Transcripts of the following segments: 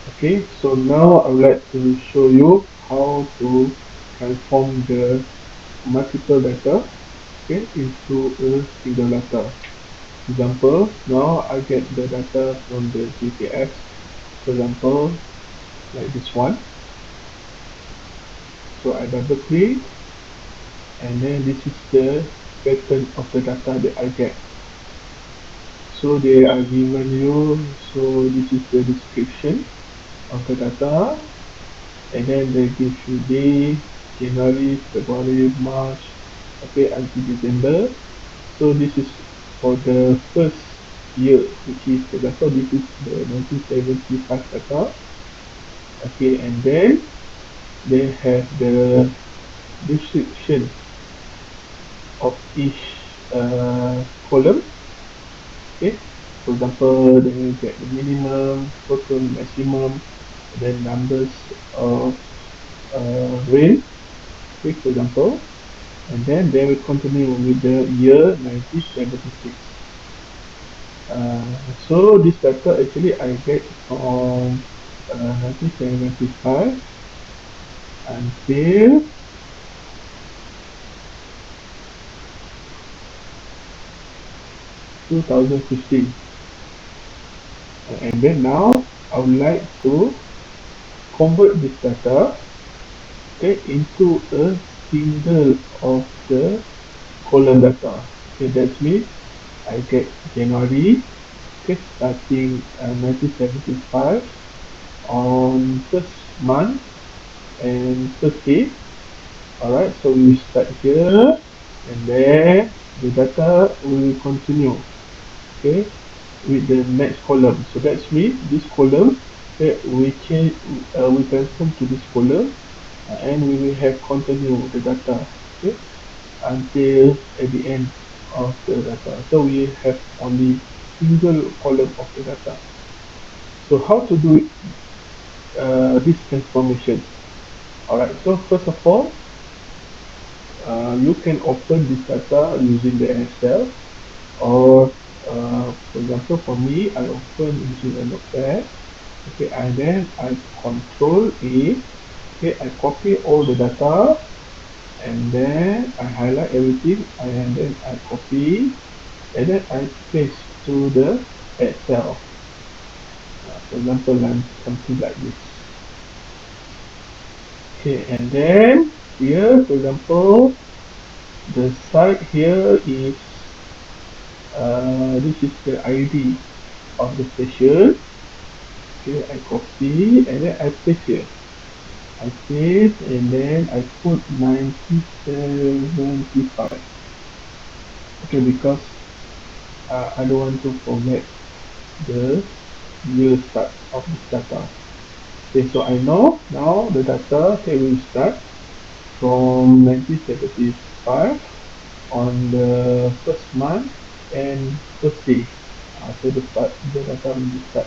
Okay, so now I would like to show you how to transform the multiple data, okay, into a single data. Example, now I get the data from the GPS. For example, like this one. So I double click, and then this is the pattern of the data that I get. So they are given you, so this is the description of the data, and then they give you day, January, February, March, okay, until December. So this is for the first year, which is, for example, this is the 1975 data. Okay, and then they have the description of each column. Okay, for example, they get the minimum, total, maximum, and then numbers of rain. Okay, for example, and then they will continue with the year 1976. Uh, so this data actually I get from 1975 until 2015, and then now I would like to convert this data, okay, into a single of the column data. Okay, that's means I get January, okay, starting 1975 on first month and first day. Alright, so we start here, and then the data will continue, okay, with the next column. So that's means this column, okay, we change, we transform to this column, and we will have continue the data, okay, until at the end of the data. So we have only single column of the data. So how to do this transformation? Alright, so first of all, you can open this data using the Excel, or for example, for me, I open using a notepad. Okay, and then I control A. Okay, I copy all the data, and then I highlight everything, and then I copy, and then I paste to the Excel. For example, something like this. Okay, and then here, for example, the site here is this is the ID of the station. Okay, I copy, and then I paste here. I paste, and then I put 1975. Okay, because I don't want to forget the year start of this data. Okay, so I know now the data, okay, will start from 1975 on the first month and first day. So the data will start.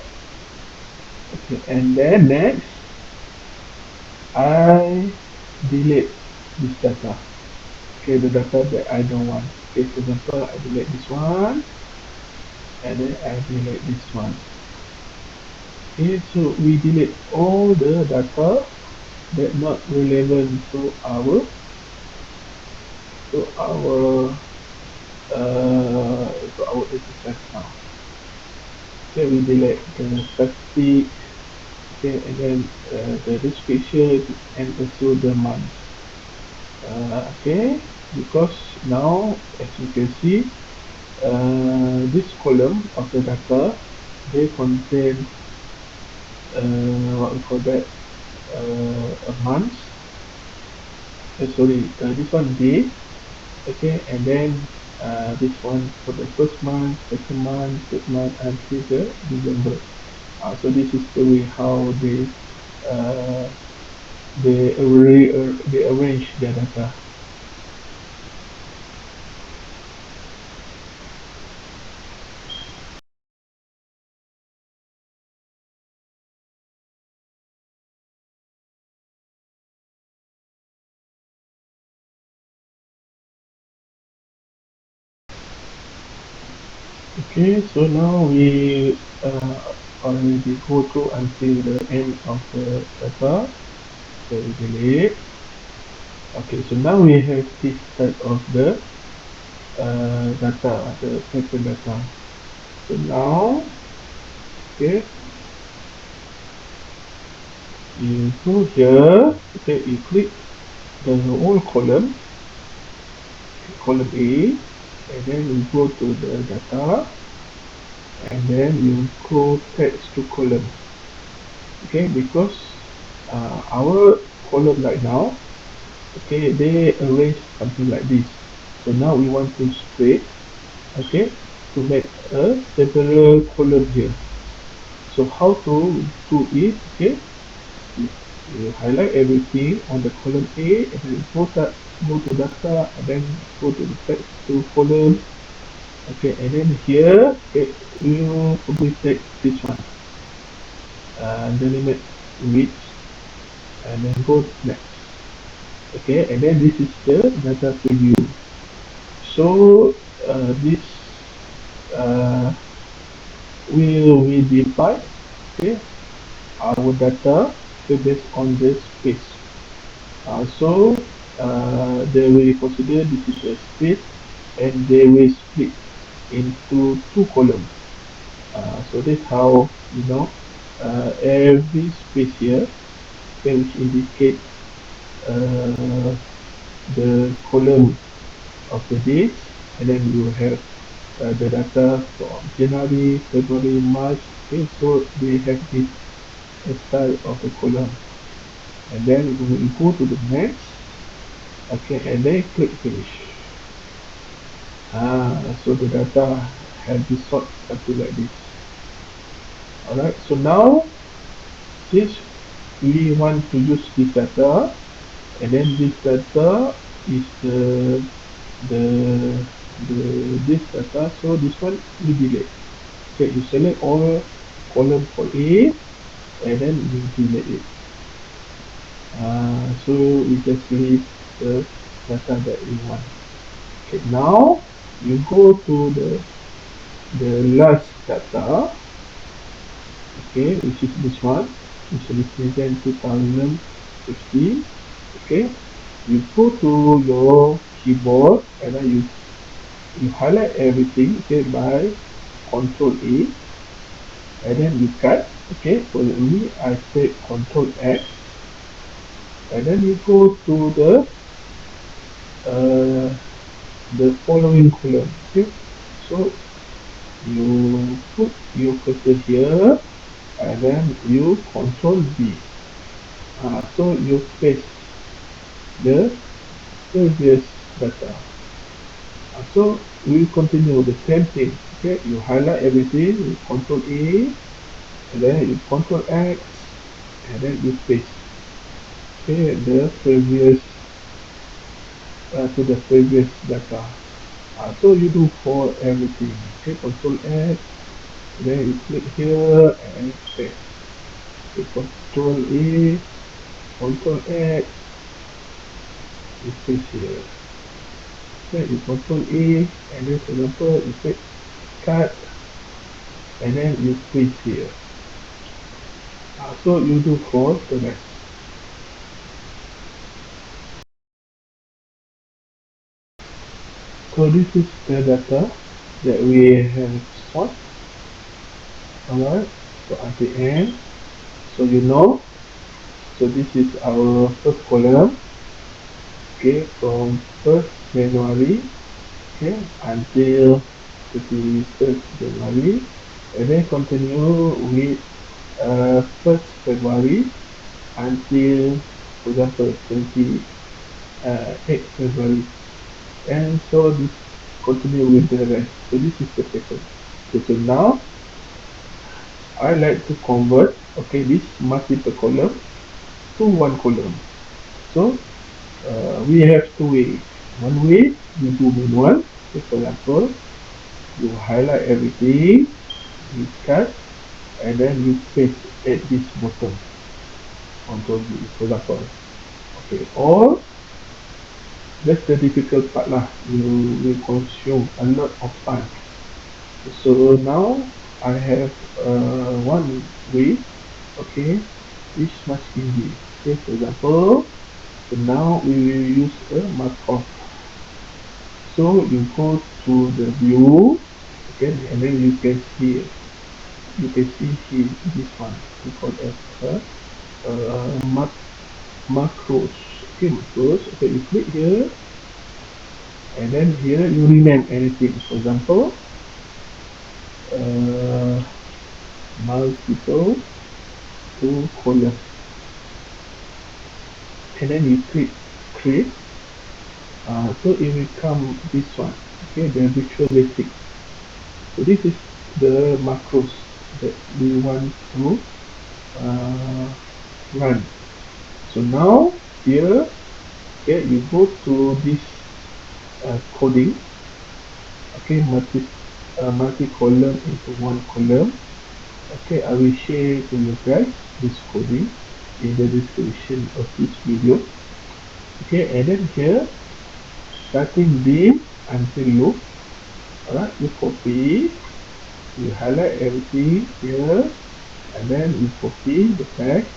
Okay, and then next I delete this data. Okay, the data that I don't want. Okay, for example, I delete this one, and then I delete this one. Okay, so we delete all the data that not relevant to our exercise now. Okay, we delete the statistic, okay, and then the description, and also the month. Okay, because now, as you can see, this column of the data, they contain what we call that, a month. Sorry, this one day. Okay, and then this one for the first month, second month, third month, until the December. So this is the way how uh, they arrange their data. Okay, so now we already go through until the end of the data. So we delete. Okay, so now we have this type of the data, the paper data. So now, okay, you go here, okay, you click the whole column, column A, and then you go to the data, and then you go text to column, okay, because our column right now, okay, they arrange something like this. So now we want to split, okay, to make a several column here. So how to do it? Okay, you highlight everything on the column A, and then go to data, and then go to the text to column. Okay, and then here, okay, you probably take this one, delimit width, and then go next. Okay, and then this is the data preview. So this uh, will we divide, okay, our data, okay, based on the space. So they will consider this is a space, and they will split into two columns. So that's how every space here, okay, which indicate uh, the column of the dates, and then you have the data from January, February, March. Okay, so they have this style of the column, and then when you go to the next, okay, and then click finish. So the data have this sort something like this. Alright, so now this we want to use this data, and then this data is the the this data. So this one we delete. Okay, you select all column for A, and then you delete it. So we just leave the data that we want. Okay, now you go to the last data, okay, which is this one, which represents 2015. Okay, you go to your keyboard, and then you highlight everything, okay, by Control A, and then you cut. Okay, for me I take Control X, and then you go to uh, the following column. Okay, so you put your cursor here, and then you Control B. So you paste the previous data. So we continue the same thing. Okay, you highlight everything, you Control A, and then you Control X, and then you paste. Okay, the previous to the previous data. So you do for everything. Okay, Control X, then you click here and paste. Okay, Control A, Control X, you paste here. Okay, you Control A, and then for example you click cut, and then you paste here. So you do for the rest. So this is the data that we have stored. Alright, so at the end, so you know, so this is our first column, okay, from 1st January, okay, until 31st January, and then continue with 1st February until, for example, 28th February, and so this continue with the rest. So this is the pattern. Okay, so now I like to convert, okay, this multiple column to one column. So we have two ways. One way, you do manual. Okay, for example, you highlight everything, you cut, and then you paste at this bottom onto the, for example. Okay, or that's the difficult part lah. You will consume a lot of time. So now I have one way, okay, which much easy. Okay, for example, so now we will use a mark-off. So you go to the view, okay, and then you can see here this one. We call as macros. Okay, macros. Okay, you click here, and then here you rename anything. For example, uh, multiple to column, and then you click create. So it will come this one. Okay, the Visual Basic. So this is the macros that we want to uh, run. So now here, okay, you go to this coding, okay, multi-column into one column. Okay, I will share to you guys this coding in the description of this video. Okay, and then here, starting bin until loop. Alright, you copy, you highlight everything here, and then you copy the text,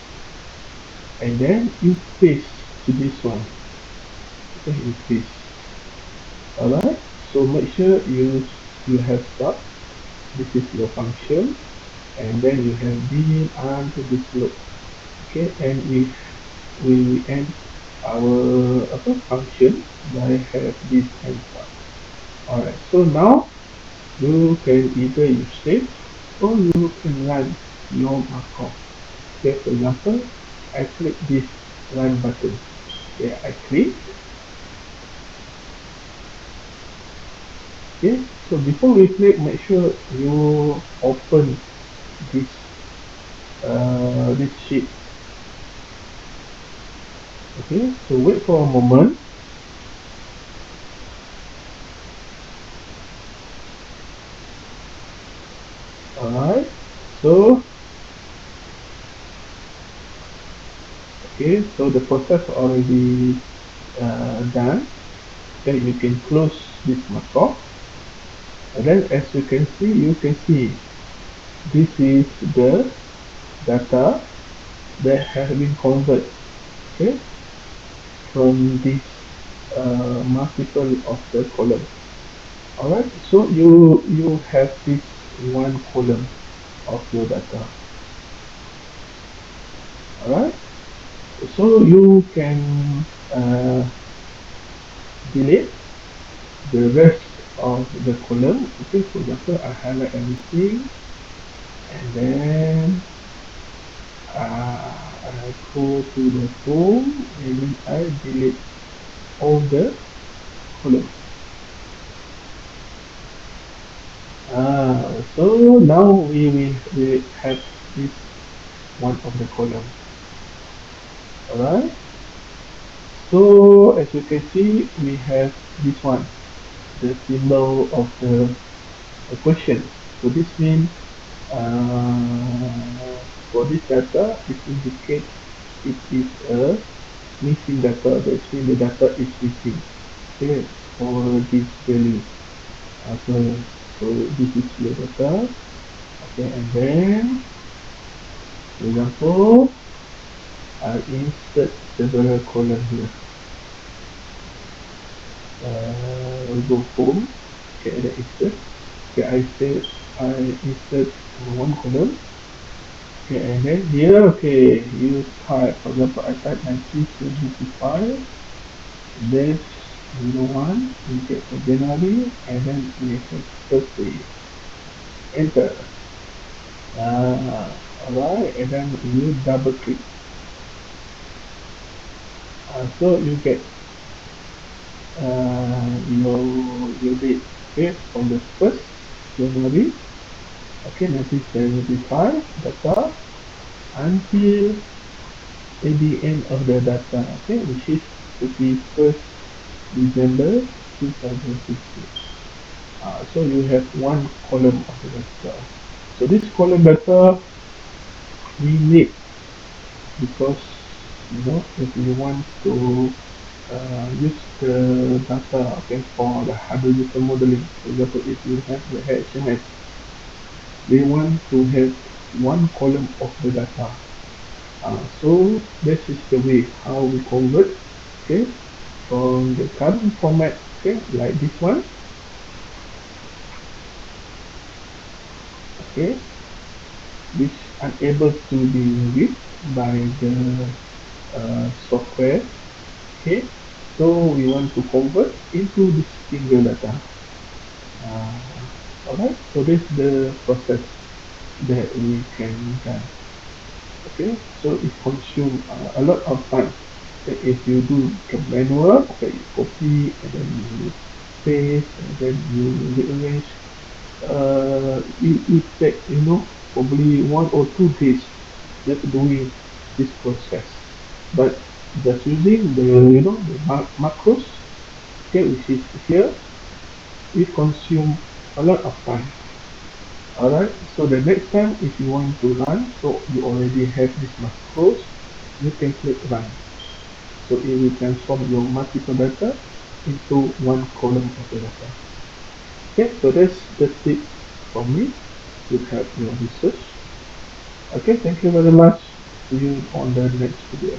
and then you paste to this one. Okay, you paste. Alright, so make sure you have start. This is your function, and then you have bin until this loop. Okay, and if we end our function by have this and stuff. Alright, so now you can either use save or you can run your markup. Okay, for example, I click this run button. Okay, I click. Okay, so before we click, make sure you open this this sheet. Okay, so wait for a moment. Alright, so okay, so the process already done. Okay, you can close this markup, and then as you can see this is the data that has been converted, okay, from this multiple of the column. Alright, so you have this one column of your data. Alright, so you can uh, delete the rest of the column. Okay, for example, I highlight everything, and then I go to the home, and then I delete all the column. So now we have this one of the column. Alright, so as you can see, we have this one, the symbol of the question. So this means for this data, it indicates it is a missing data. That means the data is missing. Okay, for this value. So this is your data. Okay, and then for example, I insert several column here. We go home. Okay, and then insert. Okay, I insert one column. Okay, and then here, okay, you type, for example, I type 1975, then 01, you get for January, and then we have Thursday. Enter. Alright, and then you double click. So you get your date, okay, from the 1st January, okay, 1975 data until at the end of the data, okay, which is 31st December 2016. So you have one column of the data. So this column data we need because if you want to use the data, okay, for the hardware user modeling. For example, if you have the HMS, they want to have one column of the data. So this is the way how we convert, okay, from the current format, okay, like this one, okay, which unable to be read by the software, okay. So we want to convert into this single data. Alright, so this is the process that we can done. Okay, so it consumes a lot of time. Okay, if you do the manual, okay, you copy and then you paste and then you rearrange. It take probably 1 or 2 days just doing this process. But just using the macros, okay, which is here, it consume a lot of time. Alright, so the next time if you want to run, so you already have this macros, you can click run. So it will transform your multiple data into one column of the data. Okay, so that's the tip from me to help your research. Okay, thank you very much. See you on the next video.